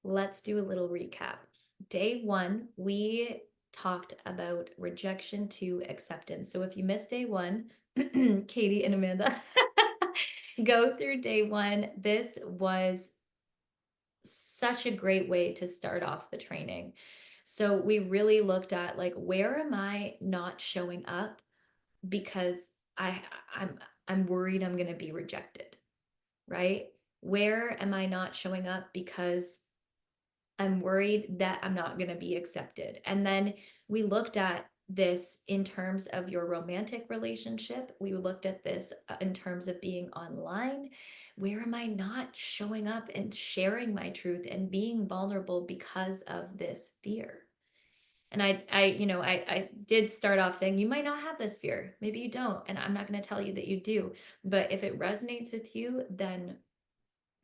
Let's do a little recap. Day one, we talked about rejection to acceptance. So if you missed day one, Katie and Amanda, go through day one. This was such a great way to start off the training. So we really looked at like, where am I not showing up because I I'm I'm worried I'm going to be rejected, right? Where am I not showing up because I'm worried that I'm not going to be accepted? And then we looked at this in terms of your romantic relationship. We looked at this in terms of being online. Where am I not showing up and sharing my truth and being vulnerable because of this fear? And I did start off saying you might not have this fear. Maybe you don't. And I'm not going to tell you that you do. But if it resonates with you, then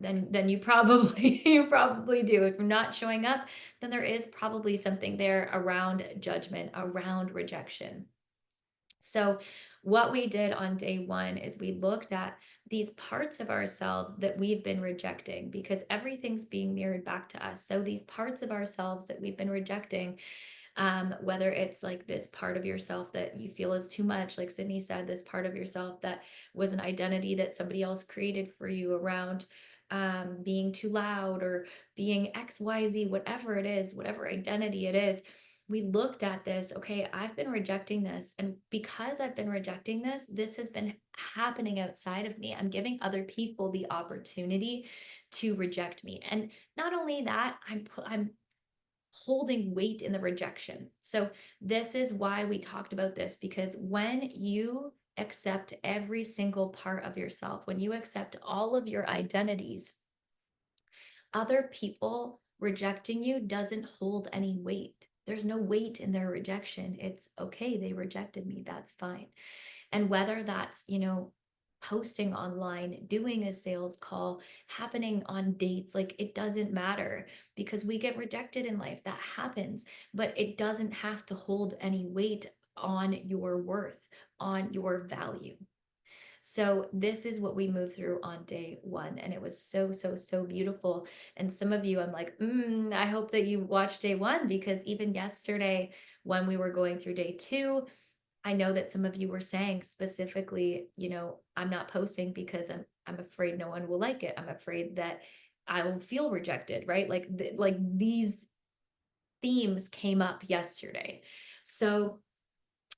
you probably you probably do. If you're not showing up, then there is probably something there around judgment, around rejection. So what we did on day one is we looked at these parts of ourselves that we've been rejecting because everything's being mirrored back to us. So these parts of ourselves that we've been rejecting, whether it's like this part of yourself that you feel is too much, like Sydney said, this part of yourself that was an identity that somebody else created for you around being too loud or being XYZ, whatever it is, whatever identity it is. We looked at this, okay, I've been rejecting this. And because I've been rejecting this, this has been happening outside of me. I'm giving other people the opportunity to reject me. And not only that, I'm holding weight in the rejection. So, this is why we talked about this because when you accept every single part of yourself, when you accept all of your identities, other people rejecting you doesn't hold any weight. There's no weight in their rejection. It's okay, they rejected me. That's fine. And whether that's, posting online, doing a sales call, happening on dates, like it doesn't matter because we get rejected in life. That happens, but it doesn't have to hold any weight on your worth, on your value. So this is what we moved through on day one. And it was so, so, so beautiful. And some of you, I'm like, I hope that you watched day one because even yesterday, when we were going through day two, I know that some of you were saying specifically, I'm not posting because I'm afraid no one will like it. I'm afraid that I will feel rejected, right? Like these themes came up yesterday. So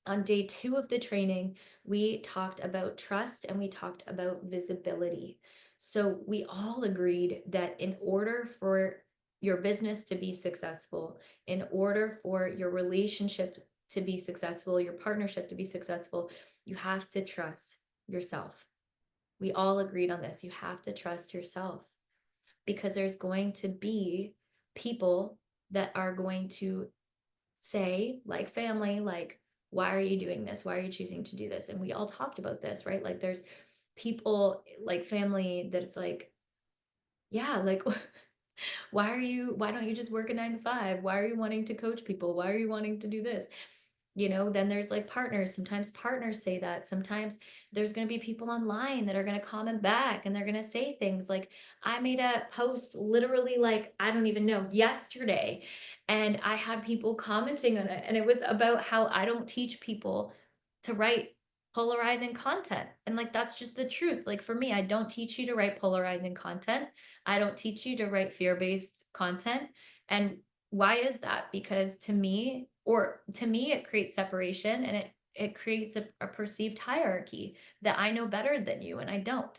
on day two of the training, we talked about trust and we talked about visibility. So we all agreed that in order for your business to be successful, in order for your relationship to be successful, your partnership to be successful, you have to trust yourself. We all agreed on this. You have to trust yourself because there's going to be people that are going to say, like family, like, why are you doing this? Why are you choosing to do this? And we all talked about this, right? Like, there's people like family that it's like, yeah, like, why don't you just work a 9 to 5? Why are you wanting to coach people? Why are you wanting to do this? Then there's like partners. Sometimes partners say that. Sometimes there's going to be people online that are going to comment back and they're going to say things like, I made a post literally like, I don't even know, yesterday. And I had people commenting on it. And it was about how I don't teach people to write polarizing content. And like, that's just the truth. Like, for me, I don't teach you to write polarizing content. I don't teach you to write fear based content. And why is that? Because to me, it creates separation and it creates a perceived hierarchy that I know better than you and I don't.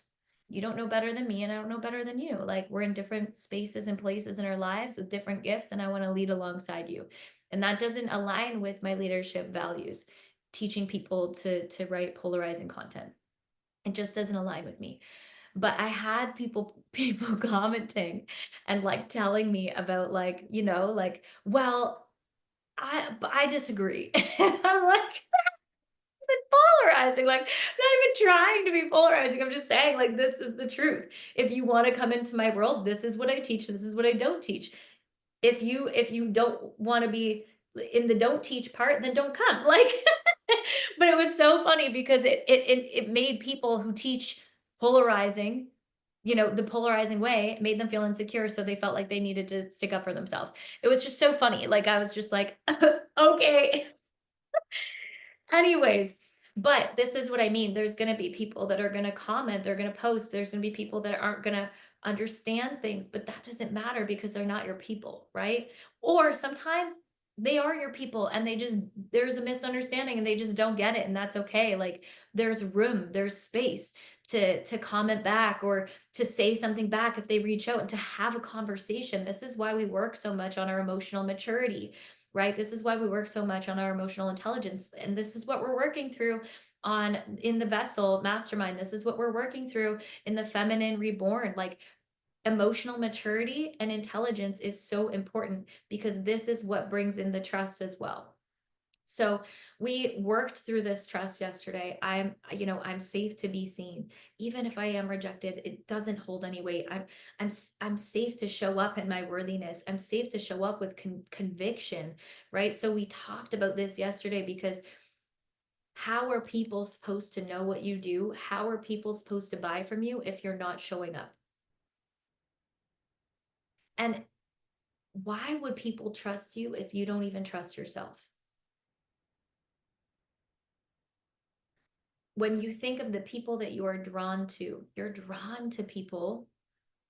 You don't know better than me and I don't know better than you. Like, we're in different spaces and places in our lives with different gifts and I want to lead alongside you. And that doesn't align with my leadership values, teaching people to write polarizing content. It just doesn't align with me. But I had people commenting and like telling me about like, like, well, I disagree. And I'm like, polarizing, like, not even trying to be polarizing. I'm just saying, like, this is the truth. If you want to come into my world, this is what I teach, this is what I don't teach. If you don't want to be in the don't teach part, then don't come. Like, but it was so funny because it made people who teach polarizing the polarizing way made them feel insecure, so they felt like they needed to stick up for themselves. It was just so funny. Like, I was just like, okay. Anyways, but this is what I mean. There's going to be people that are going to comment, they're going to post, there's going to be people that aren't going to understand things, but that doesn't matter because they're not your people, right? Or sometimes they are your people and there's a misunderstanding and they just don't get it, and that's okay. Like, there's room, there's space to comment back or to say something back if they reach out and to have a conversation. This is why we work so much on our emotional maturity, right? This is why we work so much on our emotional intelligence. And this is what we're working through on in the vessel mastermind. This is what we're working through in the feminine reborn. Like, emotional maturity and intelligence is so important because this is what brings in the trust as well. So we worked through this trust yesterday. I'm safe to be seen. Even if I am rejected, it doesn't hold any weight. I'm safe to show up in my worthiness. I'm safe to show up with conviction, right? So we talked about this yesterday because how are people supposed to know what you do? How are people supposed to buy from you if you're not showing up? And why would people trust you if you don't even trust yourself? When you think of the people that you are drawn to, you're drawn to people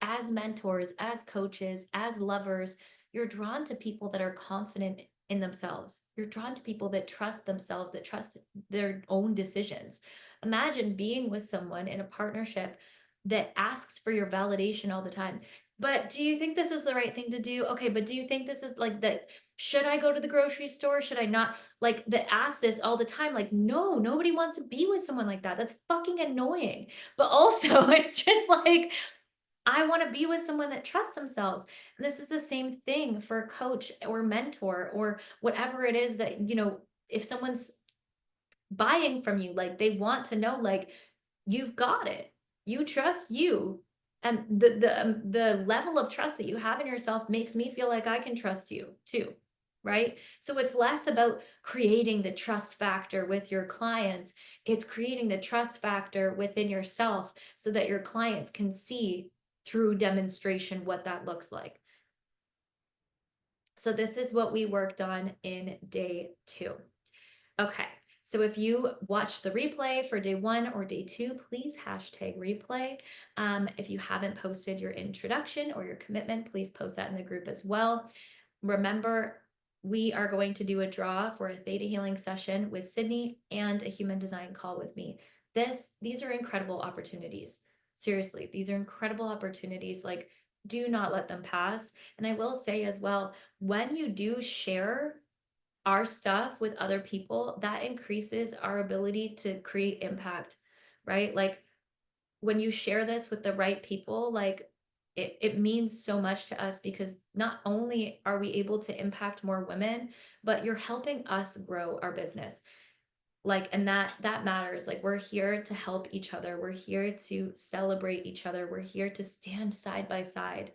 as mentors, as coaches, as lovers. You're drawn to people that are confident in themselves. You're drawn to people that trust themselves, that trust their own decisions. Imagine being with someone in a partnership that asks for your validation all the time. But do you think this is the right thing to do? Okay, but do you think this is like that? Should I go to the grocery store? Should I not? Like, that ask this all the time. Like, no, nobody wants to be with someone like that. That's fucking annoying. But also, it's just like, I want to be with someone that trusts themselves. And this is the same thing for a coach or mentor or whatever it is that, if someone's buying from you, like, they want to know, like, you've got it. You trust you. And the level of trust that you have in yourself makes me feel like I can trust you too. Right. So it's less about creating the trust factor with your clients. It's creating the trust factor within yourself so that your clients can see through demonstration what that looks like. So this is what we worked on in day 2. Okay, so if you watched the replay for day 1 or day 2, please hashtag replay. If you haven't posted your introduction or your commitment, please post that in the group as well. Remember, we are going to do a draw for a theta healing session with Sydney and a human design call with me. These are incredible opportunities. Seriously, these are incredible opportunities. Like, do not let them pass. And I will say as well, when you do share our stuff with other people, that increases our ability to create impact, right? Like, when you share this with the right people, like, it means so much to us because not only are we able to impact more women, but you're helping us grow our business. Like, and that matters. Like, we're here to help each other. We're here to celebrate each other. We're here to stand side by side.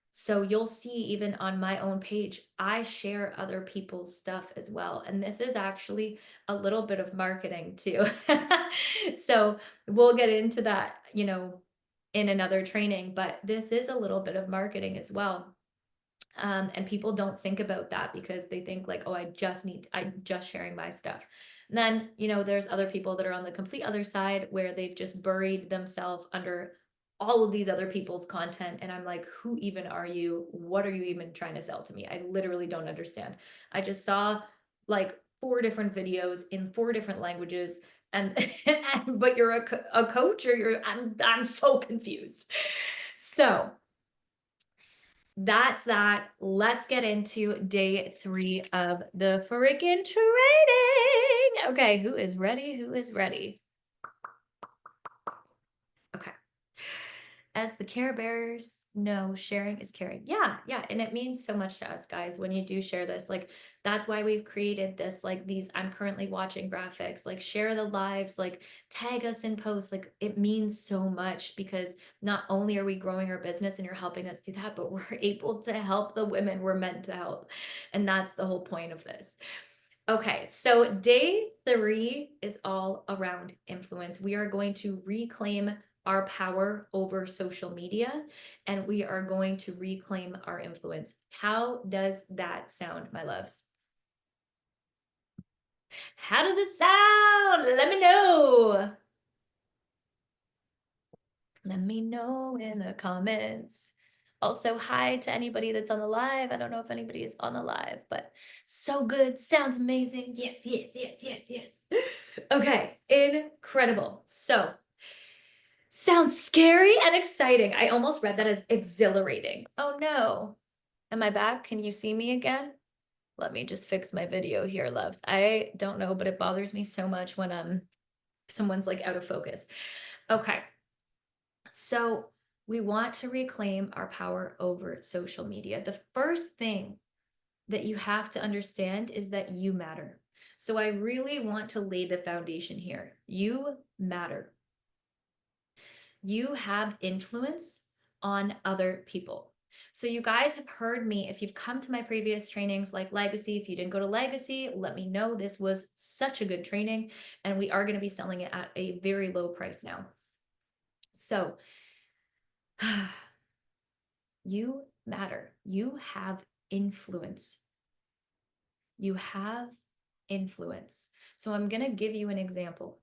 So you'll see even on my own page, I share other people's stuff as well. And this is actually a little bit of marketing too. So we'll get into that, in another training, but this is a little bit of marketing as well. And people don't think about that because they think like, oh, I'm just sharing my stuff. And then, there's other people that are on the complete other side where they've just buried themselves under all of these other people's content. And I'm like, who even are you? What are you even trying to sell to me? I literally don't understand. I just saw like 4 different videos in 4 different languages. And, but you're a coach or I'm so confused. So that's that. Let's get into day 3 of the freaking training. Okay, who is ready? Who is ready? Okay. As the care bearers know, sharing is caring. Yeah, yeah. And it means so much to us, guys, when you do share this. Like, that's why we've created this, like, these I'm currently watching graphics, like, share the lives, like, tag us in posts. Like, it means so much because not only are we growing our business and you're helping us do that, but we're able to help the women we're meant to help. And that's the whole point of this. Okay, so day 3 is all around influence. We are going to reclaim our power over social media, and we are going to reclaim our influence. How does that sound, my loves? How does it sound? Let me know. Let me know in the comments. Also, hi to anybody that's on the live. I don't know if anybody is on the live, but so good. Sounds amazing. Yes, yes, yes, yes, yes. Okay, incredible. So, sounds scary and exciting. I almost read that as exhilarating. Oh no. Am I back? Can you see me again? Let me just fix my video here, loves. I don't know, but it bothers me so much when someone's like out of focus. Okay. So we want to reclaim our power over social media. The first thing that you have to understand is that you matter. So I really want to lay the foundation here. You matter. You have influence on other people. So you guys have heard me, if you've come to my previous trainings like Legacy, if you didn't go to Legacy, let me know. This was such a good training, and we are going to be selling it at a very low price now. So you matter. You have influence. You have influence. So I'm going to give you an example.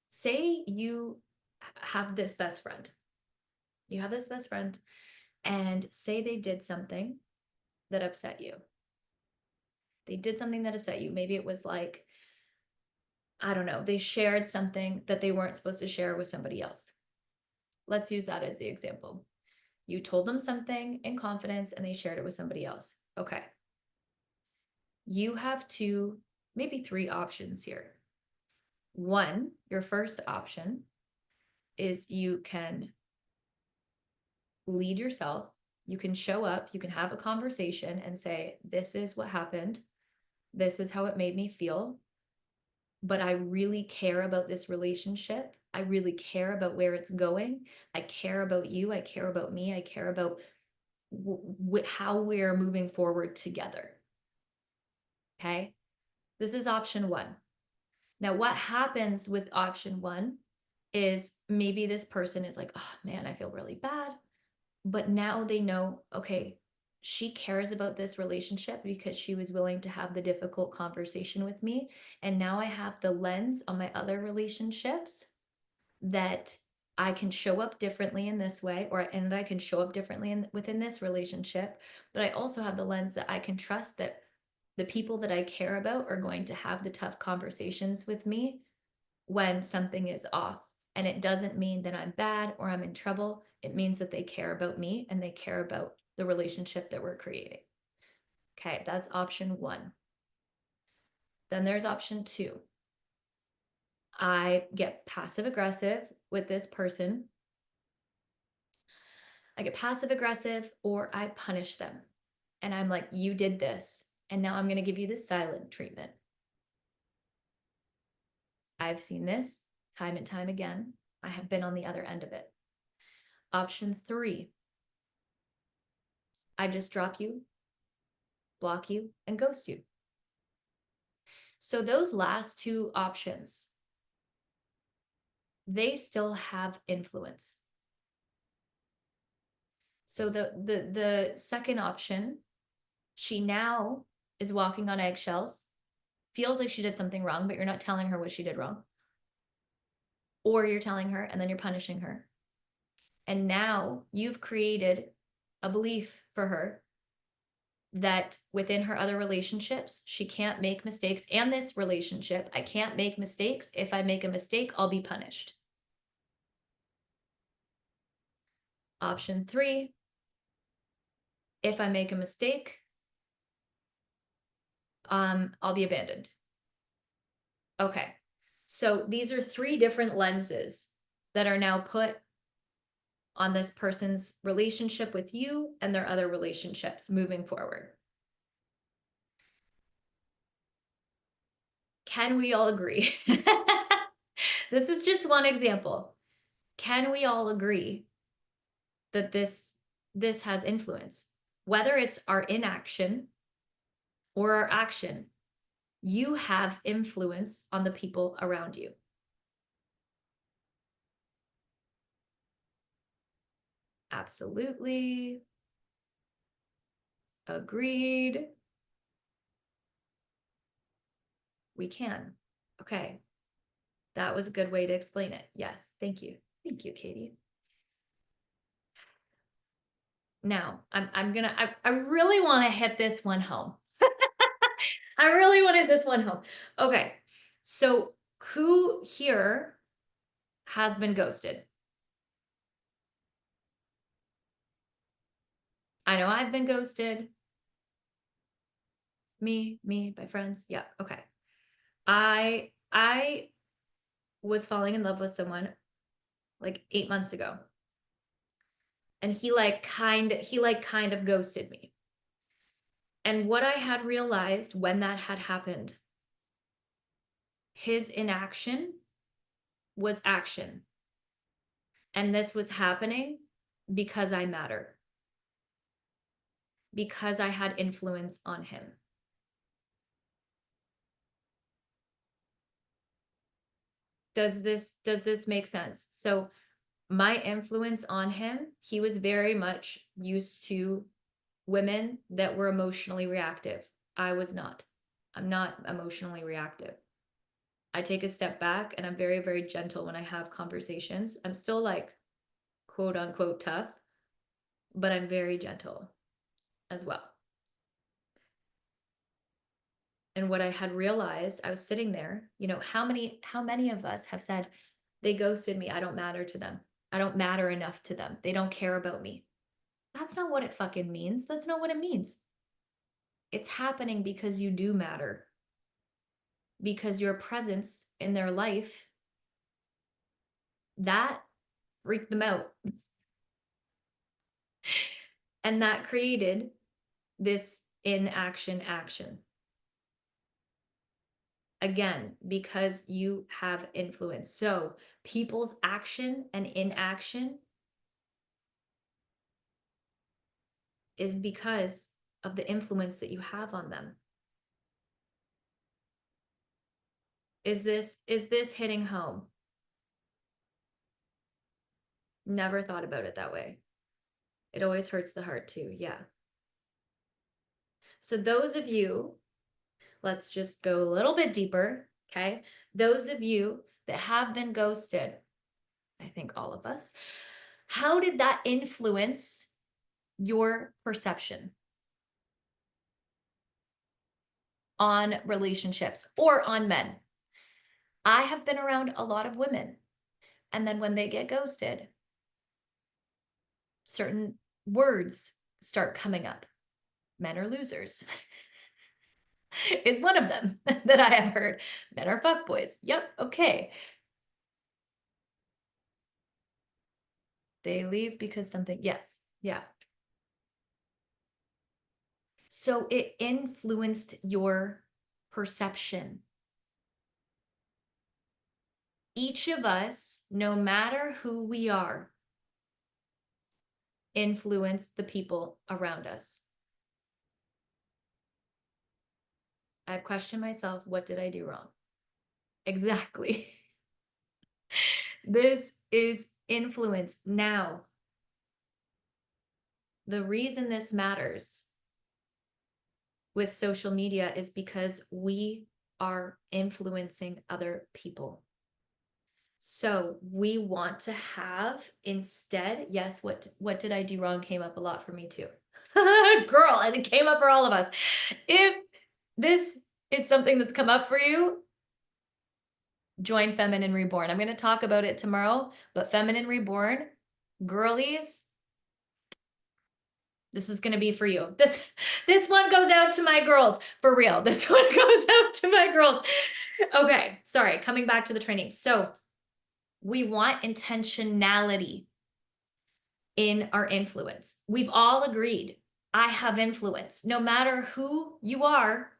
Say you have this best friend. You have this best friend, and say they did something that upset you. They did something that upset you. Maybe it was like, I don't know, they shared something that they weren't supposed to share with somebody else. Let's use that as the example. You told them something in confidence and they shared it with somebody else. Okay. You have two, maybe three options here. One, your first option is you can lead yourself. You can show up, you can have a conversation and say, this is what happened. This is how it made me feel. But I really care about this relationship. I really care about where it's going. I care about you. I care about me. I care about how we're moving forward together. Okay. This is option one. Now, what happens with option one is maybe this person is like, oh man, I feel really bad. But now they know, okay, she cares about this relationship because she was willing to have the difficult conversation with me. And now I have the lens on my other relationships that I can show up differently in this way, and I can show up differently within this relationship. But I also have the lens that I can trust that the people that I care about are going to have the tough conversations with me when something is off. And it doesn't mean that I'm bad or I'm in trouble. It means that they care about me and they care about the relationship that we're creating. Okay, that's option one. Then there's option two. I get passive aggressive with this person. I get passive aggressive or I punish them. And I'm like, you did this. And now I'm going to give you the silent treatment. I've seen this time and time again. I have been on the other end of it. Option three, I just drop you, block you, and ghost you. So those last two options, they still have influence. So the second option, she now is walking on eggshells, feels like she did something wrong, but you're not telling her what she did wrong. Or you're telling her and then you're punishing her. And now you've created a belief for her that within her other relationships, she can't make mistakes. And this relationship, I can't make mistakes. If I make a mistake, I'll be punished. Option three, if I make a mistake, I'll be abandoned. Okay. So these are three different lenses that are now put on this person's relationship with you and their other relationships moving forward. Can we all agree? This is just one example. Can we all agree that this has influence? Whether it's our inaction or our action, you have influence on the people around you. Absolutely. Agreed. We can. Okay. That was a good way to explain it. Yes. Thank you. Thank you, Katie. Now, I really want to hit this one home. I really wanted this one home. Okay. So, who here has been ghosted? I know I've been ghosted. Me, my friends. Yeah, okay. I was falling in love with someone like 8 months ago. And he kind of ghosted me. And what I had realized when that had happened, his inaction was action. And this was happening because I matter, because I had influence on him. Does this make sense? So my influence on him, he was very much used to women that were emotionally reactive. I was not. I'm not emotionally reactive. I take a step back and I'm very, very gentle when I have conversations. I'm still like quote unquote tough, but I'm very gentle as well. And what I had realized, I was sitting there, how many of us have said, they ghosted me, I don't matter to them. I don't matter enough to them. They don't care about me. That's not what it fucking means. That's not what it means. It's happening because you do matter. Because your presence in their life, that freaked them out. And that created this inaction action. Again, because you have influence. So people's action and inaction is because of the influence that you have on them. Is this hitting home? Never thought about it that way. It always hurts the heart too. Yeah. So those of you, let's just go a little bit deeper. Okay. Those of you that have been ghosted, I think all of us, how did that influence your perception on relationships or on men? I have been around a lot of women, and then when they get ghosted, certain words start coming up. Men are losers is one of them that I have heard. Men are fuckboys. Yep, okay. They leave because something, yes, yeah. So it influenced your perception. Each of us, no matter who we are, influence the people around us. I've questioned myself, what did I do wrong? Exactly. This is influence. Now, the reason this matters with social media is because we are influencing other people. So we want to have instead, yes, what did I do wrong came up a lot for me too. Girl, and it came up for all of us. If this is something that's come up for you, join Feminine Reborn. I'm going to talk about it tomorrow, but Feminine Reborn, girlies, this is going to be for you. This one goes out to my girls, for real. This one goes out to my girls. Okay, sorry, coming back to the training. So we want intentionality in our influence. We've all agreed, I have influence. No matter who you are,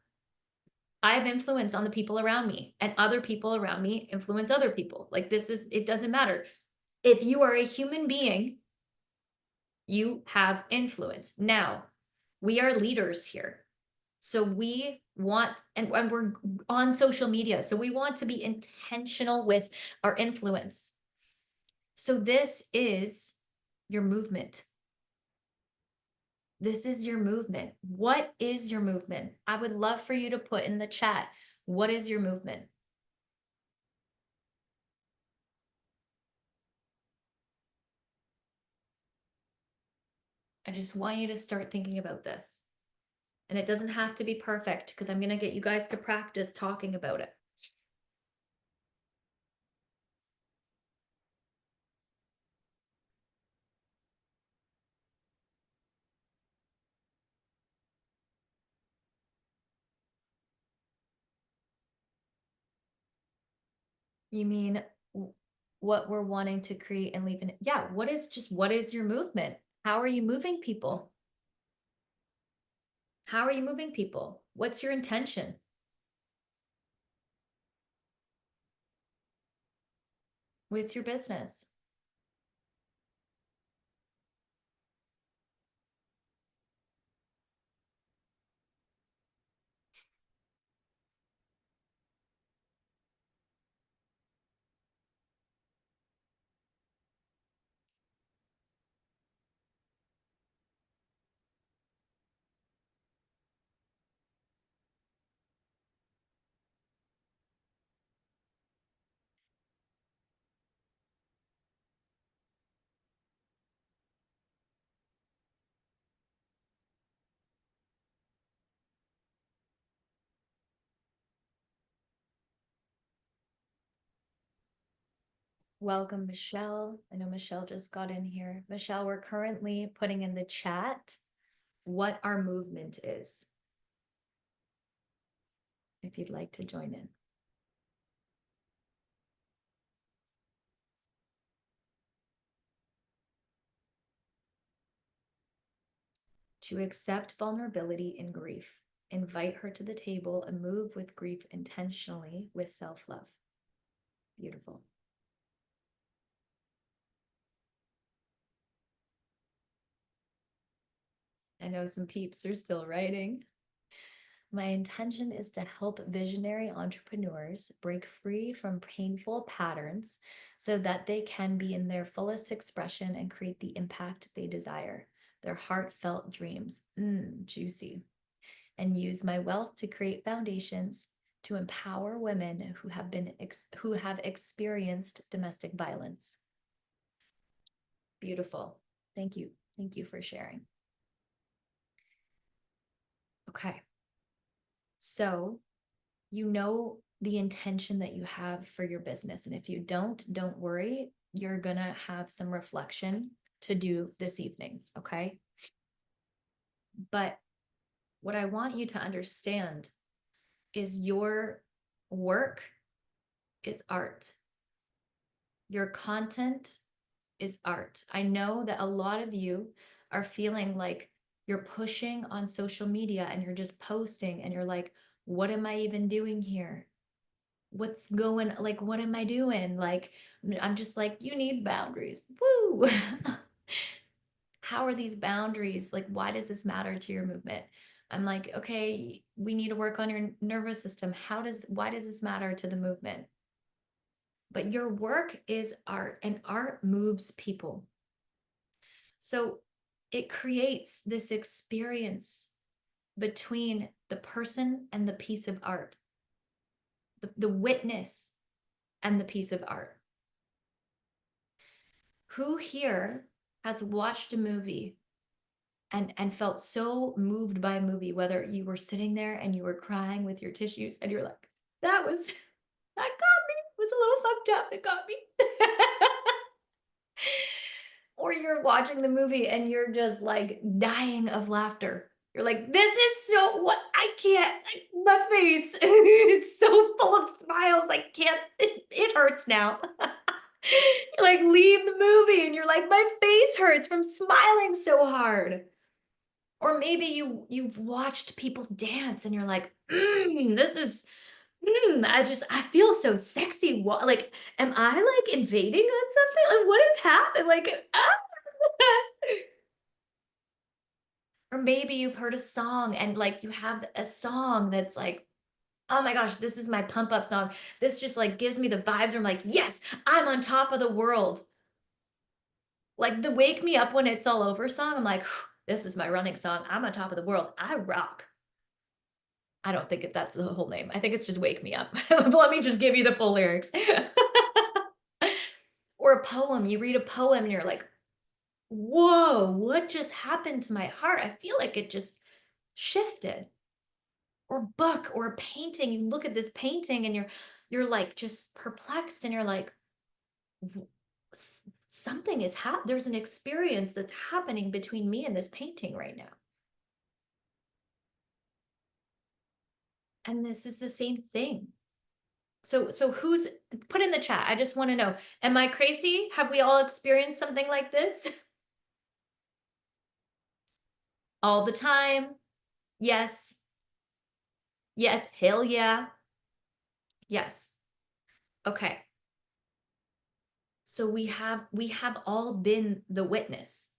I have influence on the people around me, and other people around me influence other people. Like it doesn't matter. If you are a human being, you have influence. Now, we are leaders here. So we want, and we're on social media, so we want to be intentional with our influence. So this is Your movement. This is your movement. What is your movement? I would love for you to put in the chat, what is your movement? I just want you to start thinking about this. And it doesn't have to be perfect because I'm going to get you guys to practice talking about it. You mean what we're wanting to create and leave in? Yeah, what is your movement? How are you moving people? How are you moving people? What's your intention with your business? Welcome, Michelle. I know Michelle just got in here. Michelle, we're currently putting in the chat what our movement is, if you'd like to join in. To accept vulnerability in grief, invite her to the table and move with grief intentionally with self-love. Beautiful. I know some peeps are still writing. My intention is to help visionary entrepreneurs break free from painful patterns so that they can be in their fullest expression and create the impact they desire, their heartfelt dreams. Juicy. And use my wealth to create foundations to empower women who have experienced domestic violence. Beautiful. Thank you. Thank you for sharing. Okay. So you know the intention that you have for your business. And if you don't worry. You're going to have some reflection to do this evening. Okay. But what I want you to understand is your work is art. Your content is art. I know that a lot of you are feeling like you're pushing on social media and you're just posting and you're like, what am I even doing here? What's going, like, what am I doing? Like, I'm just like, you need boundaries. Woo! How are these boundaries? Like, why does this matter to your movement? I'm like, okay, we need to work on your nervous system. Why does this matter to the movement? But your work is art and art moves people. So it creates this experience between the person and the piece of art, the witness and the piece of art. Who here has watched a movie and felt so moved by a movie, whether you were sitting there and you were crying with your tissues and you're like, that got me. It was a little fucked up. It got me. Or you're watching the movie and you're just like dying of laughter. You're like, this is so what I can't, my face, it's so full of smiles. I can't, it hurts now. You like leave the movie and you're like, my face hurts from smiling so hard. Or maybe you've watched people dance and you're like, this is, I feel so sexy. What, like, am I like invading on something? Like, what has happened? Like, ah! Or maybe you've heard a song and like you have a song that's like, oh my gosh, this is my pump up song. This just like gives me the vibes. I'm like, yes, I'm on top of the world. Like the "Wake Me Up When It's All Over" song, I'm like, "This is my running song. I'm on top of the world. I rock." I don't think that's the whole name. I think it's just "Wake Me Up." Let me just give you the full lyrics. Or a poem. You read a poem and you're like, "Whoa, what just happened to my heart?" I feel like it just shifted. Or book or a painting. You look at this painting and you're like just perplexed and you're like, Something is there's an experience that's happening between me and this painting right now." And this is the same thing. So who's put in the chat? I just want to know, am I crazy? Have we all experienced something like this? All the time? Yes. Yes. Hell yeah. Yes. Okay. So we have all been the witness,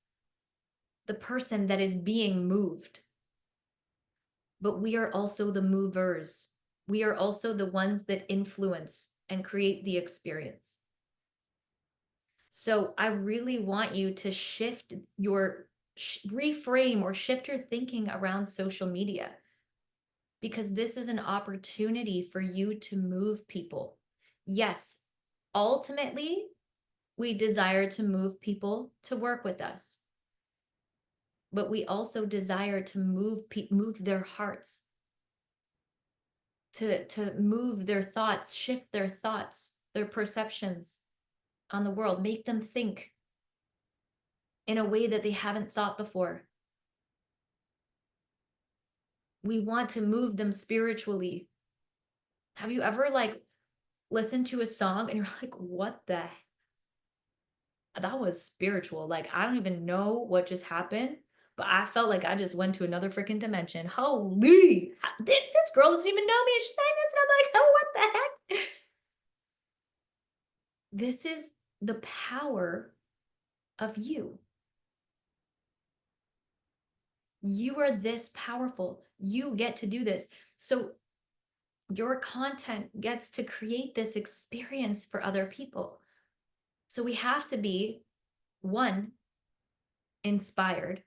the person that is being moved, but we are also the movers. We are also the ones that influence and create the experience. So I really want you to shift your reframe or shift your thinking around social media, because this is an opportunity for you to move people. Yes, ultimately, we desire to move people to work with us, but we also desire to move their hearts, to move their thoughts, shift their thoughts, their perceptions on the world, make them think in a way that they haven't thought before. We want to move them spiritually. Have you ever like listened to a song and you're like, what the that was spiritual. Like I don't even know what just happened, but I felt like I just went to another freaking dimension. Holy, this girl doesn't even know me and she's saying this and I'm like, oh, what the heck? This is the power of you. You are this powerful. You get to do this. So your content gets to create this experience for other people. So we have to be, one, inspired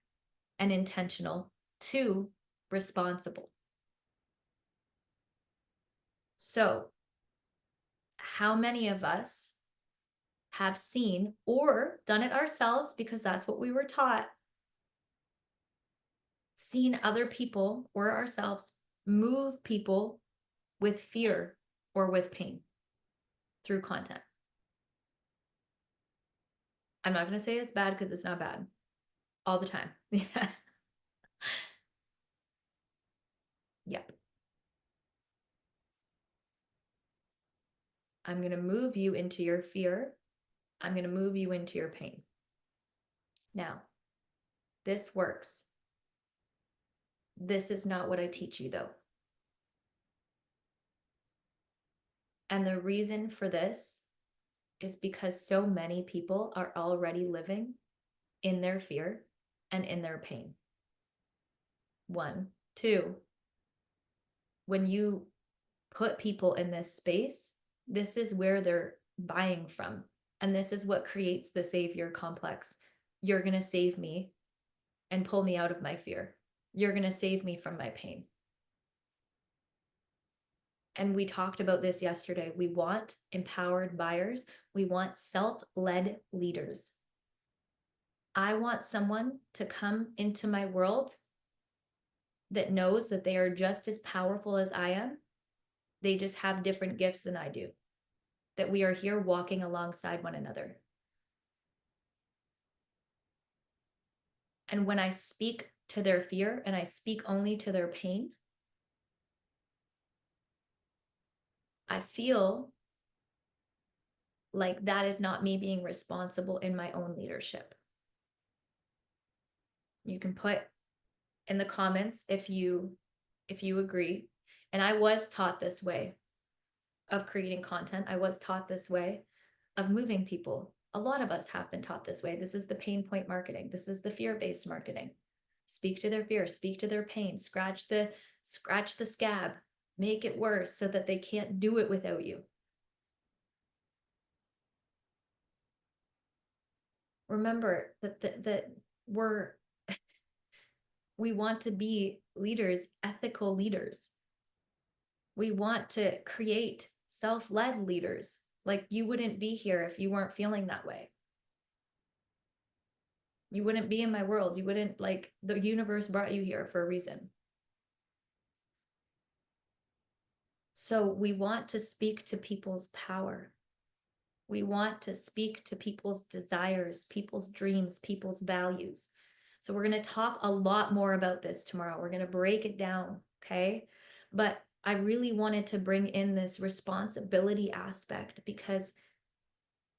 and intentional, two, responsible. So, how many of us have seen or done it ourselves, because that's what we were taught, seen other people or ourselves move people with fear or with pain through content? I'm not going to say it's bad because it's not bad all the time. Yeah. Yep. I'm going to move you into your fear. I'm going to move you into your pain. Now, this works. This is not what I teach you, though. And the reason for this is because so many people are already living in their fear and in their pain. One. Two, when you put people in this space, this is where they're buying from. And this is what creates the savior complex. You're going to save me and pull me out of my fear. You're going to save me from my pain. And we talked about this yesterday. We want empowered buyers. We want self-led leaders. I want someone to come into my world that knows that they are just as powerful as I am. They just have different gifts than I do. That we are here walking alongside one another. And when I speak to their fear and I speak only to their pain, I feel like that is not me being responsible in my own leadership. You can put in the comments if you agree. And I was taught this way of creating content. I was taught this way of moving people. A lot of us have been taught this way. This is the pain point marketing. This is the fear-based marketing. Speak to their fear, speak to their pain, scratch the scab, make it worse so that they can't do it without you. remember that we're we want to be leaders, ethical leaders. We want to create self-led leaders. Like, you wouldn't be here if you weren't feeling that way. You wouldn't be in my world. You wouldn't, like, the universe brought you here for a reason. So we want to speak to people's power. We want to speak to people's desires, people's dreams, people's values. So we're going to talk a lot more about this tomorrow. We're going to break it down, okay? But I really wanted to bring in this responsibility aspect because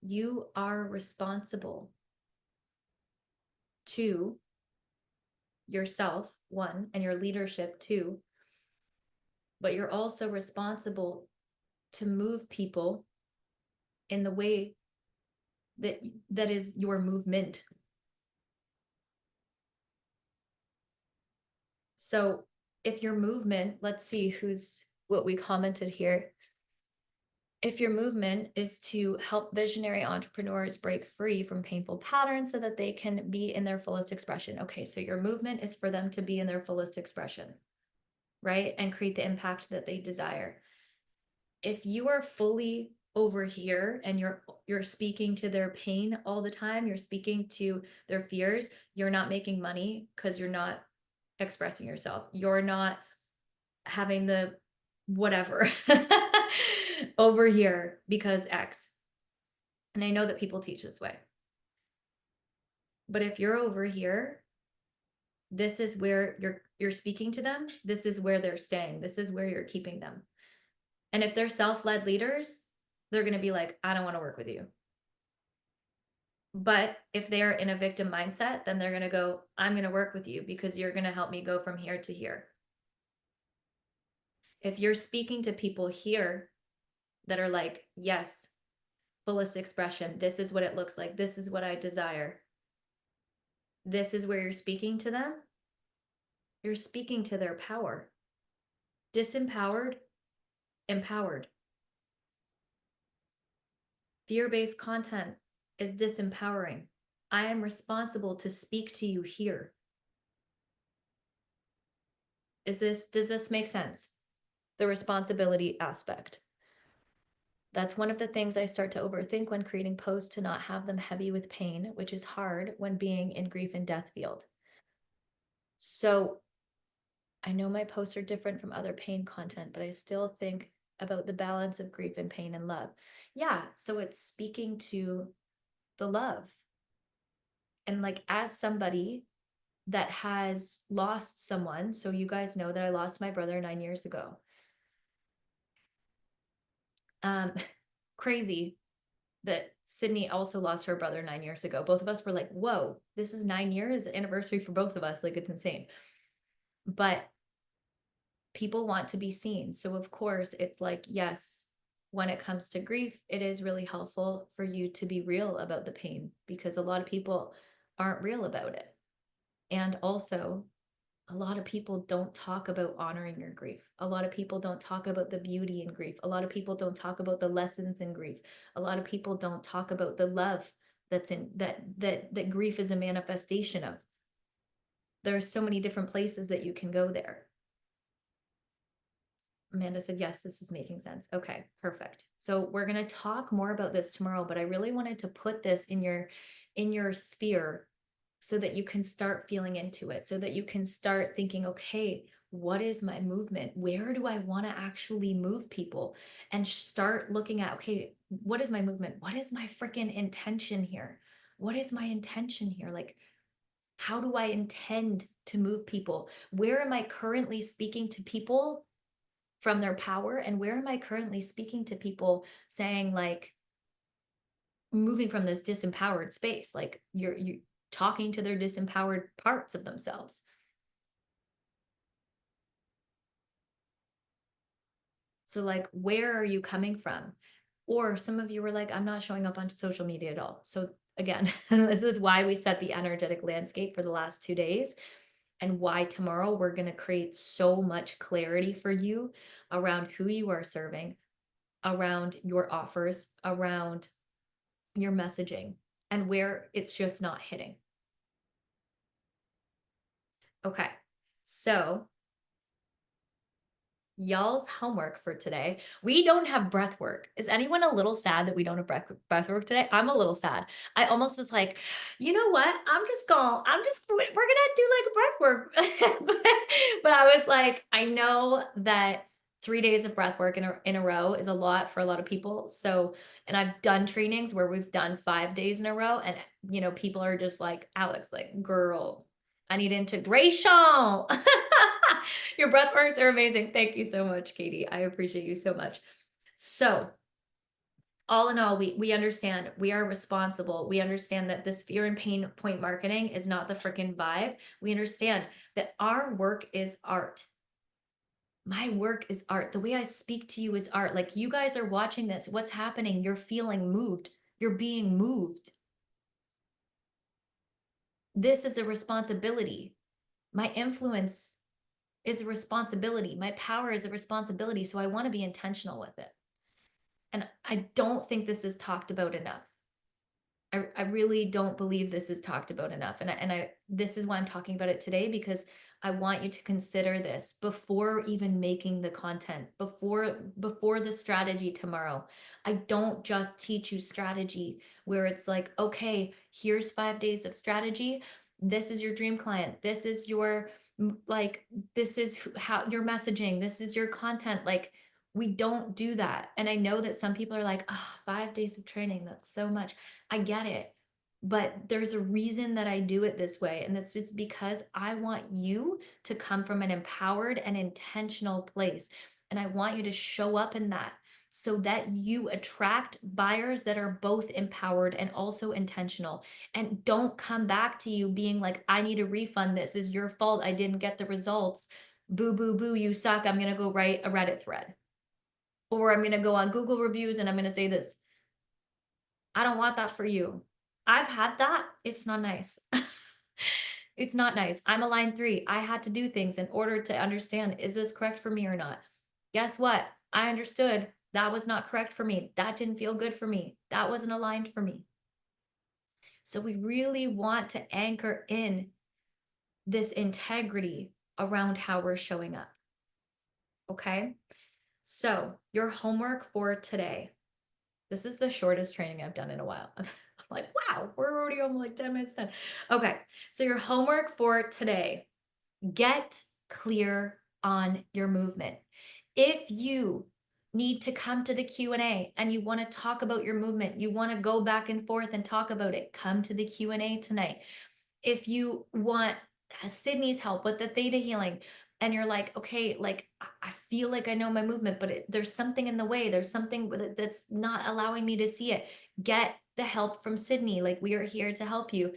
you are responsible to yourself, one, and your leadership, two, but you're also responsible to move people in the way that is your movement. So if your movement, let's see who's what we commented here. If your movement is to help visionary entrepreneurs break free from painful patterns so that they can be in their fullest expression. Okay, so your movement is for them to be in their fullest expression, right? And create the impact that they desire. If you are fully over here and you're speaking to their pain all the time, you're speaking to their fears, you're not making money because you're not expressing yourself. You're not having the whatever over here because X. And I know that people teach this way. But if you're over here, this is where you're speaking to them. This is where they're staying. This is where you're keeping them. And if they're self-led leaders, they're going to be like, I don't want to work with you. But if they're in a victim mindset, then they're going to go, I'm going to work with you because you're going to help me go from here to here. If you're speaking to people here that are like, yes, fullest expression, this is what it looks like, this is what I desire, this is where you're speaking to them, you're speaking to their power. Disempowered, empowered. Fear-based content is disempowering. I am responsible to speak to you here. Does this make sense? The responsibility aspect. That's one of the things I start to overthink when creating posts, to not have them heavy with pain, which is hard when being in grief and death field. So I know my posts are different from other pain content, but I still think about the balance of grief and pain and love. Yeah, so it's speaking to the love. And like, as somebody that has lost someone, so you guys know that I lost my brother 9 years ago. Crazy that Sydney also lost her brother 9 years ago. Both of us were like, whoa, this is 9 years anniversary for both of us. Like, it's insane. But people want to be seen. So of course it's like, yes, when it comes to grief, it is really helpful for you to be real about the pain, because a lot of people aren't real about it. And also, a lot of people don't talk about honoring your grief. A lot of people don't talk about the beauty in grief. A lot of people don't talk about the lessons in grief. A lot of people don't talk about the love that's in that grief is a manifestation of. There's so many different places that you can go there. Amanda said, yes, this is making sense. Okay, perfect. So we're going to talk more about this tomorrow, but I really wanted to put this in your sphere so that you can start feeling into it, so that you can start thinking, okay, what is my movement? Where do I want to actually move people? And start looking at, okay, what is my movement? What is my freaking intention here? What is my intention here? Like, how do I intend to move people? Where am I currently speaking to people from their power, and where am I currently speaking to people saying, like, moving from this disempowered space, like you talking to their disempowered parts of themselves. So like, where are you coming from? Or some of you were like, I'm not showing up on social media at all. So again, this is why we set the energetic landscape for the last 2 days, and why tomorrow we're going to create so much clarity for you around who you are serving, around your offers, around your messaging. and where it's just not hitting. Okay. So y'all's homework for today. We don't have breath work. Is anyone a little sad that we don't have breath work today? I'm a little sad. I almost was like, you know what? We're gonna do like a breath work. but I was like, I know that 3 days of breath work in a row is a lot for a lot of people. So, and I've done trainings where we've done 5 days in a row, and people are just like, Alex, like, girl, I need integration. Your breath works are amazing. Thank you so much, Katie. I appreciate you so much. So, all in all, we understand we are responsible. We understand that this fear and pain point marketing is not the freaking vibe. We understand that our work is art. My work is art. The way I speak to you is art. Like, you guys are watching this. What's happening? You're feeling moved. You're being moved. This is a responsibility. My influence is a responsibility. My power is a responsibility. So I want to be intentional with it. And I don't think this is talked about enough. I really don't believe this is talked about enough. And I this is why I'm talking about it today, because I want you to consider this before even making the content, before the strategy tomorrow. I don't just teach you strategy where it's like, okay, here's 5 days of strategy. This is your dream client. This is your like this is how your messaging. This is your content. Like, we don't do that. And I know that some people are like, oh, 5 days of training, that's so much. I get it. But there's a reason that I do it this way. And this is because I want you to come from an empowered and intentional place. And I want you to show up in that so that you attract buyers that are both empowered and also intentional. And don't come back to you being like, I need a refund. This is your fault. I didn't get the results. Boo, boo, boo, you suck. I'm going to go write a Reddit thread. Or I'm going to go on Google reviews and I'm going to say this. I don't want that for you. I've had that. It's not nice. It's not nice. I'm a line 3. I had to do things in order to understand, is this correct for me or not? Guess what? I understood that was not correct for me. That didn't feel good for me. That wasn't aligned for me. So we really want to anchor in this integrity around how we're showing up. Okay? So, your homework for today. This is the shortest training I've done in a while. I'm like, wow, we're already on like 10 minutes done. Okay, so your homework for today, get clear on your movement. If you need to come to the Q&A and you want to talk about your movement, you want to go back and forth and talk about it, come to the Q&A tonight. If you want Sydney's help with the theta healing, and you're like, okay, like I feel like I know my movement, but there's something in the way. There's something that's not allowing me to see it. Get the help from Sydney. Like, we are here to help you.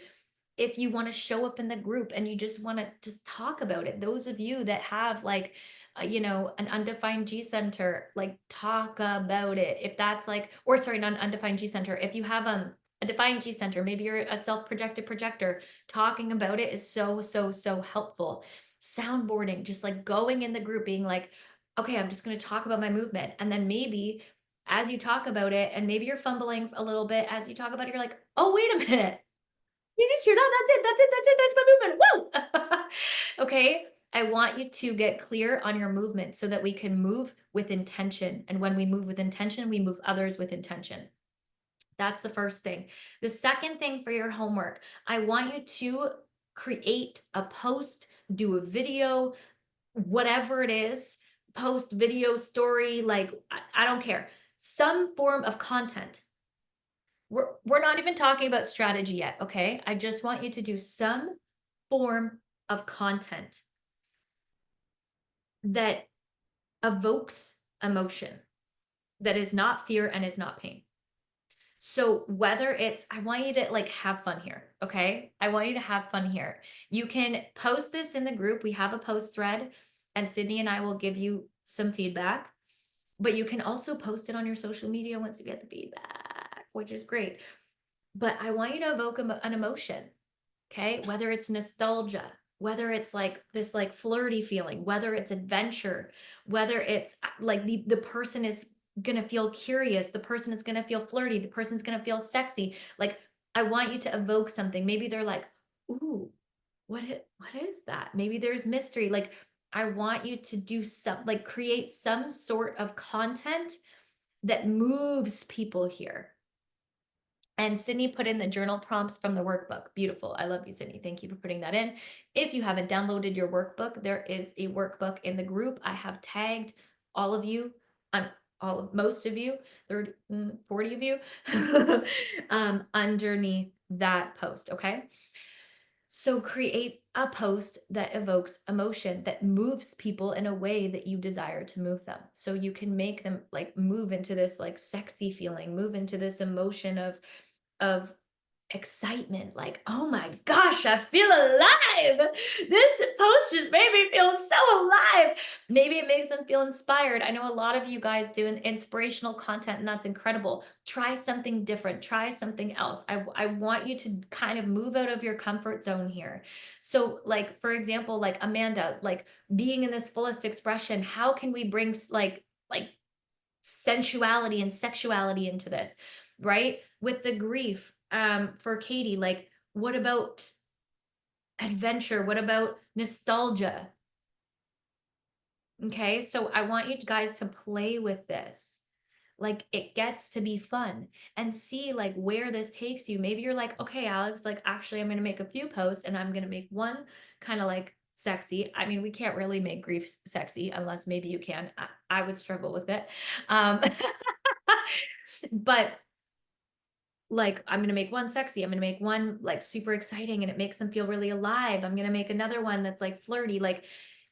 If you want to show up in the group and you just want to just talk about it, those of you that have like an undefined G center, like, talk about it. If that's like, or sorry, not an undefined G center, if you have a defined G center, maybe you're a self-projected projector, talking about it is so so helpful. Soundboarding, just like going in the group being like, okay, I'm just going to talk about my movement, and then maybe as you talk about it, and maybe you're fumbling a little bit as you talk about it, you're like, oh, wait a minute, you just hear that? That's it. That's it. That's it. That's my movement. Whoa. Okay. I want you to get clear on your movement so that we can move with intention. And when we move with intention, we move others with intention. That's the first thing. The second thing for your homework, I want you to create a post, do a video, whatever it is, post, video, story, like, I don't care. Some form of content. We're not even talking about strategy yet, okay? I just want you to do some form of content that evokes emotion, that is not fear and is not pain. So whether it's, I want you to like have fun here, okay? I want you to have fun here. You can post this in the group. We have a post thread, and Sydney and I will give you some feedback, but you can also post it on your social media once you get the feedback, which is great. But I want you to evoke an emotion, okay? Whether it's nostalgia, whether it's like this like flirty feeling, whether it's adventure, whether it's like the person is gonna feel curious, the person is gonna feel flirty, the person's gonna feel sexy. Like, I want you to evoke something. Maybe they're like, ooh, what is that? Maybe there's mystery. Like, I want you to do some, like, create some sort of content that moves people here. And Sydney put in the journal prompts from the workbook. Beautiful. I love you, Sydney. Thank you for putting that in. If you haven't downloaded your workbook, there is a workbook in the group. I have tagged all of you, most of you, 30, 40 of you, underneath that post. Okay. So create a post that evokes emotion, that moves people in a way that you desire to move them. So you can make them like move into this like sexy feeling, move into this emotion of excitement, like, oh my gosh, I feel alive. This post just made me feel so alive. Maybe it makes them feel inspired. I know a lot of you guys do inspirational content, and that's incredible. Try something different, try something else. I want you to kind of move out of your comfort zone here. So, like, for example, like Amanda, like being in this fullest expression, how can we bring like sensuality and sexuality into this, right? With the grief, for Katie, like, what about adventure? What about nostalgia? Okay, so I want you guys to play with this. Like, it gets to be fun and see like where this takes you. Maybe you're like, okay, Alex, like actually I'm going to make a few posts and I'm going to make one kind of like sexy. I mean, we can't really make grief sexy unless maybe you can. I would struggle with it. Um, but like, I'm going to make one sexy. I'm going to make one like super exciting and it makes them feel really alive. I'm going to make another one that's like flirty. Like,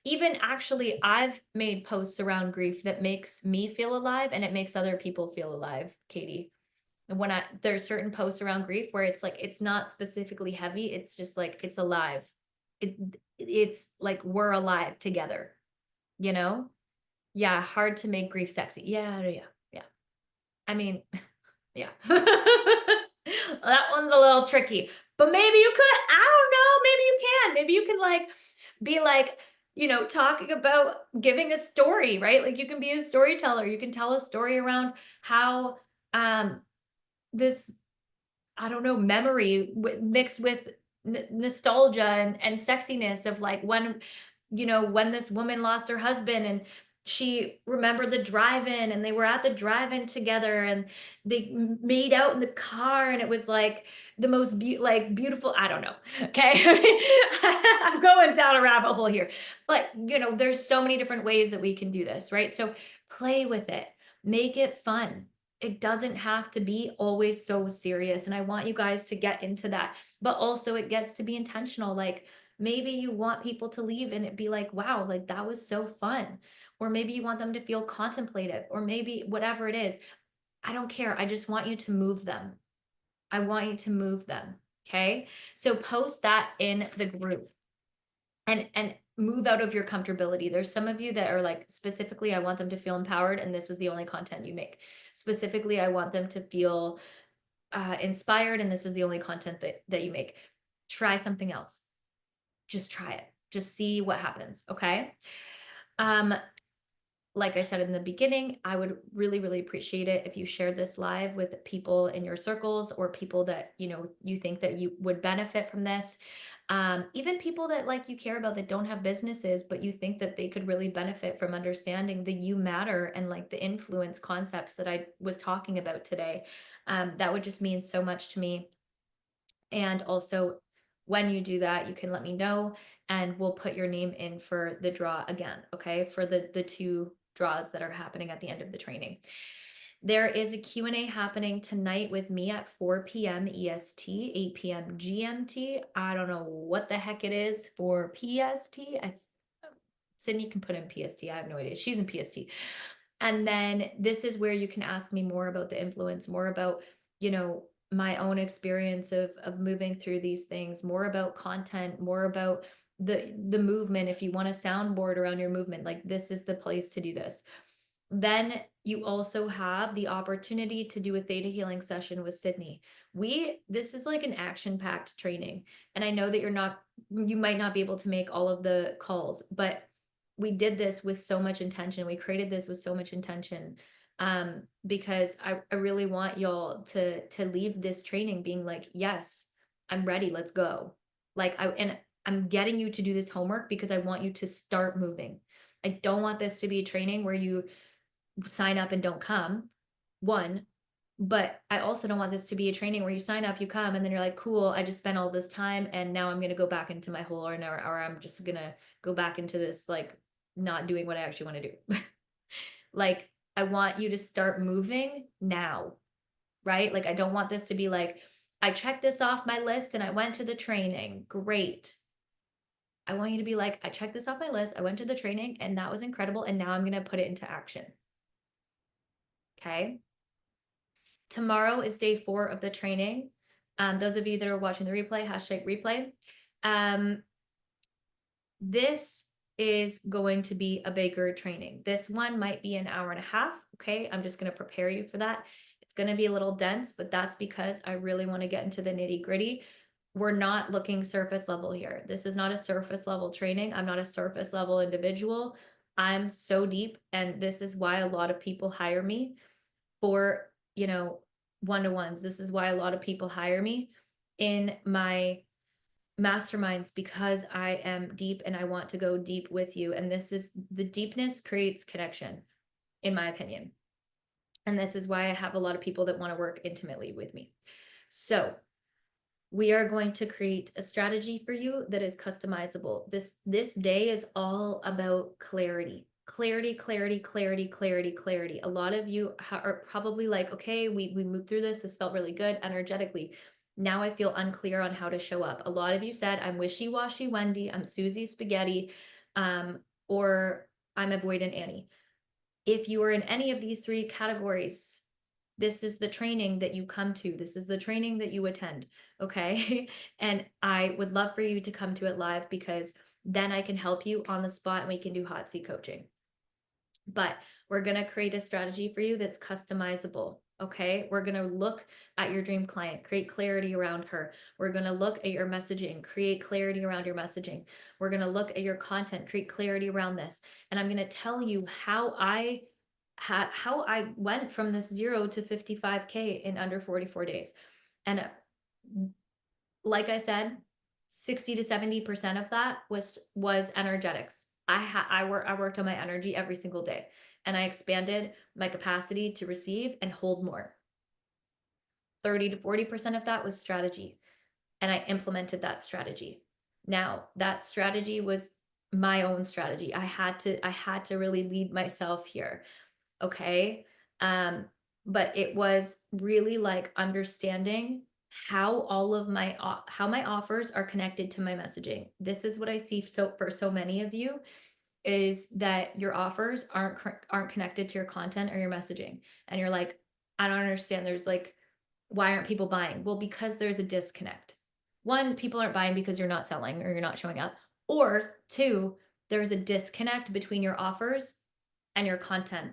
even actually, I've made posts around grief that makes me feel alive and it makes other people feel alive, Katie. And when there's certain posts around grief where it's like, it's not specifically heavy. It's just like, it's alive. It, it's like, we're alive together, you know? Yeah. Hard to make grief sexy. Yeah. Yeah. Yeah. I mean, yeah. That one's a little tricky, but maybe you could, I don't know, maybe you can. Maybe you can like be like, talking about giving a story, right? Like you can be a storyteller. You can tell a story around how this, I don't know, memory mixed with nostalgia and sexiness of like when this woman lost her husband and she remembered the drive-in and they were at the drive-in together and they made out in the car and it was like the most beautiful, I don't know. Okay. I'm going down a rabbit hole here, but there's so many different ways that we can do this, right? So play with it, make it fun. It doesn't have to be always so serious. And I want you guys to get into that. But also, it gets to be intentional. Like maybe you want people to leave and it be like, wow, like that was so fun. Or maybe you want them to feel contemplative, or maybe whatever it is. I don't care. I just want you to move them. I want you to move them. Okay. So post that in the group and move out of your comfortability. There's some of you that are like, specifically, I want them to feel empowered, and this is the only content you make. Specifically, I want them to feel inspired, and this is the only content that you make. Try something else. Just try it. Just see what happens. Okay. Um, like I said in the beginning, I would really, really appreciate it if you shared this live with people in your circles or people that, you think that you would benefit from this. Even people that like you care about that don't have businesses, but you think that they could really benefit from understanding the you matter and like the influence concepts that I was talking about today. That would just mean so much to me. And also, when you do that, you can let me know and we'll put your name in for the draw again, okay? For the two draws that are happening at the end of the training. There is a Q&A happening tonight with me at 4 p.m. EST, 8 p.m. GMT. I don't know what the heck it is for PST. Sydney can put in PST. I have no idea. She's in PST. And then this is where you can ask me more about the influence, more about, my own experience of moving through these things, more about content, more about the movement. If you want a soundboard around your movement, like this is the place to do this. Then you also have the opportunity to do a theta healing session with Sydney. This is like an action-packed training. And I know that you might not be able to make all of the calls, but we did this with so much intention. We created this with so much intention. Because I really want y'all to leave this training being like, yes, I'm ready, let's go. Like I'm getting you to do this homework because I want you to start moving. I don't want this to be a training where you sign up and don't come. One, but I also don't want this to be a training where you sign up, you come, and then you're like, cool, I just spent all this time and now I'm gonna go back into my hole, or I'm just gonna go back into this like not doing what I actually want to do. Like, I want you to start moving now, right? Like, I don't want this to be like, I checked this off my list and I went to the training. Great. I want you to be like, I checked this off my list. I went to the training and that was incredible. And now I'm going to put it into action. Okay. Tomorrow is day 4 of the training. Those of you that are watching the replay, #replay. This is going to be a bigger training. This one might be an hour and a half. Okay. I'm just going to prepare you for that. It's going to be a little dense, but that's because I really want to get into the nitty gritty. We're not looking surface level here. This is not a surface level training. I'm not a surface level individual. I'm so deep. And this is why a lot of people hire me for, one-to-ones. This is why a lot of people hire me in my masterminds, because I am deep and I want to go deep with you. And this is the deepness creates connection, in my opinion. And this is why I have a lot of people that want to work intimately with me. So we are going to create a strategy for you that is customizable. This day is all about clarity. Clarity, clarity, clarity, clarity, clarity. A lot of you are probably like, okay, we moved through this. This felt really good energetically. Now I feel unclear on how to show up. A lot of you said, I'm wishy-washy Wendy, I'm Susie Spaghetti, or I'm avoidant Annie. If you are in any of these 3 categories, this is the training that you come to. This is the training that you attend. Okay. And I would love for you to come to it live, because then I can help you on the spot and we can do hot seat coaching. But we're going to create a strategy for you that's customizable. Okay. We're going to look at your dream client, create clarity around her. We're going to look at your messaging, create clarity around your messaging. We're going to look at your content, create clarity around this. And I'm going to tell you how I went from this 0 to 55K in under 44 days. And like I said, 60 to 70% of that was energetics. I worked on my energy every single day, and I expanded my capacity to receive and hold more. 30 to 40% of that was strategy, and I implemented that strategy. Now, that strategy was my own strategy. I had to really lead myself here. Okay. But it was really like understanding how all of how my offers are connected to my messaging. This is what I see for so many of you, is that your offers aren't connected to your content or your messaging. And you're like, I don't understand. There's like, why aren't people buying? Well, because there's a disconnect. 1, people aren't buying because you're not selling or you're not showing up. Or 2, there's a disconnect between your offers and your content,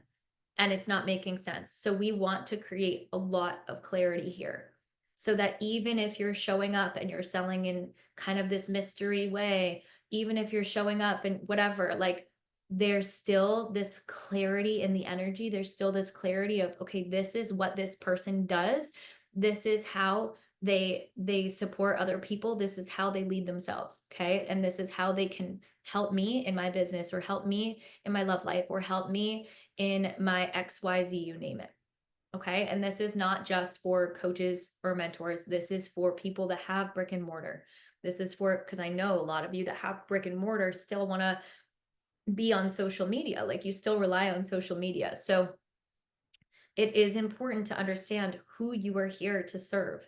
and it's not making sense. So we want to create a lot of clarity here, so that even if you're showing up and you're selling in kind of this mystery way, even if you're showing up and whatever, like, there's still this clarity in the energy. There's still this clarity of, okay, this is what this person does. This is how they support other people. This is how they lead themselves. Okay. And this is how they can help me in my business, or help me in my love life, or help me in my XYZ, you name it. Okay. And this is not just for coaches or mentors. This is for people that have brick and mortar. This is for, because I know a lot of you that have brick and mortar still want to be on social media. Like, you still rely on social media. So it is important to understand who you are here to serve,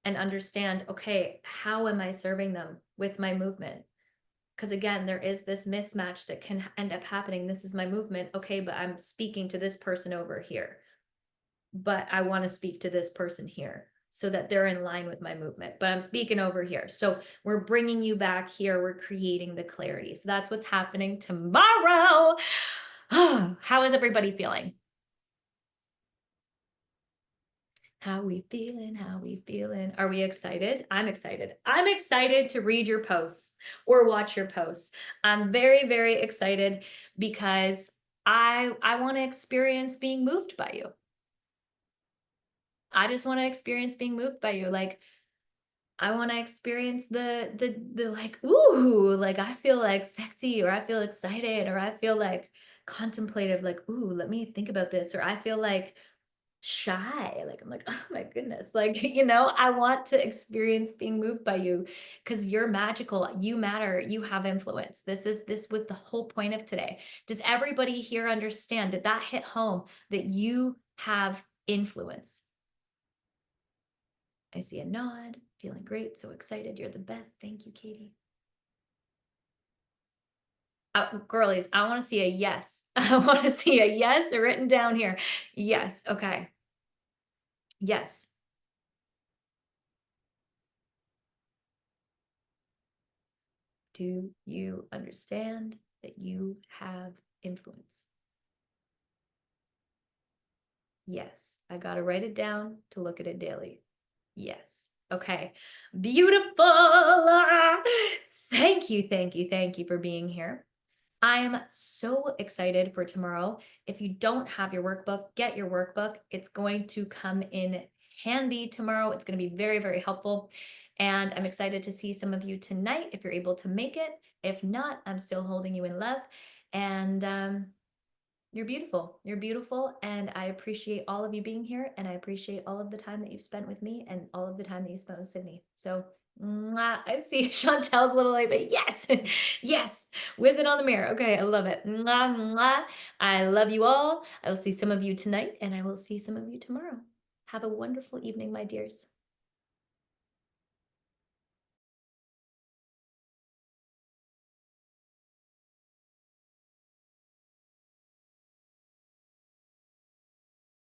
and understand, okay, how am I serving them with my movement? Because again, there is this mismatch that can end up happening. This is my movement. Okay, but I'm speaking to this person over here, but I want to speak to this person here so that they're in line with my movement, but I'm speaking over here. So we're bringing you back here. We're creating the clarity. So that's what's happening tomorrow. How is everybody feeling? How we feeling? How we feeling? Are we excited? I'm excited. I'm excited to read your posts or watch your posts. I'm very, very excited because I want to experience being moved by you. I just want to experience being moved by you. Like I want to experience the like ooh, like I feel like sexy or I feel excited or I feel like contemplative like ooh, let me think about this or I feel like shy. Like I'm like, "Oh my goodness." Like, I want to experience being moved by you because 'cause you're magical, you matter, you have influence. This was the whole point of today. Does everybody here understand? Did that hit home that you have influence? I see a nod, feeling great, so excited. You're the best. Thank you, Katie. Girlies, I want to see a yes. I want to see a yes written down here. Yes. Okay. Yes. Do you understand that you have influence? Yes. I got to write it down to look at it daily. Yes. Okay. Beautiful. Thank you. Thank you. Thank you for being here. I am so excited for tomorrow. If you don't have your workbook, get your workbook. It's going to come in handy tomorrow. It's going to be very, very helpful. And I'm excited to see some of you tonight if you're able to make it. If not, I'm still holding you in love. And you're beautiful. You're beautiful. And I appreciate all of you being here. And I appreciate all of the time that you've spent with me and all of the time that you spent with Sydney. So mwah, I see Chantel's little late, but yes, yes, with it on the mirror. Okay, I love it. Mwah, mwah. I love you all. I will see some of you tonight and I will see some of you tomorrow. Have a wonderful evening, my dears.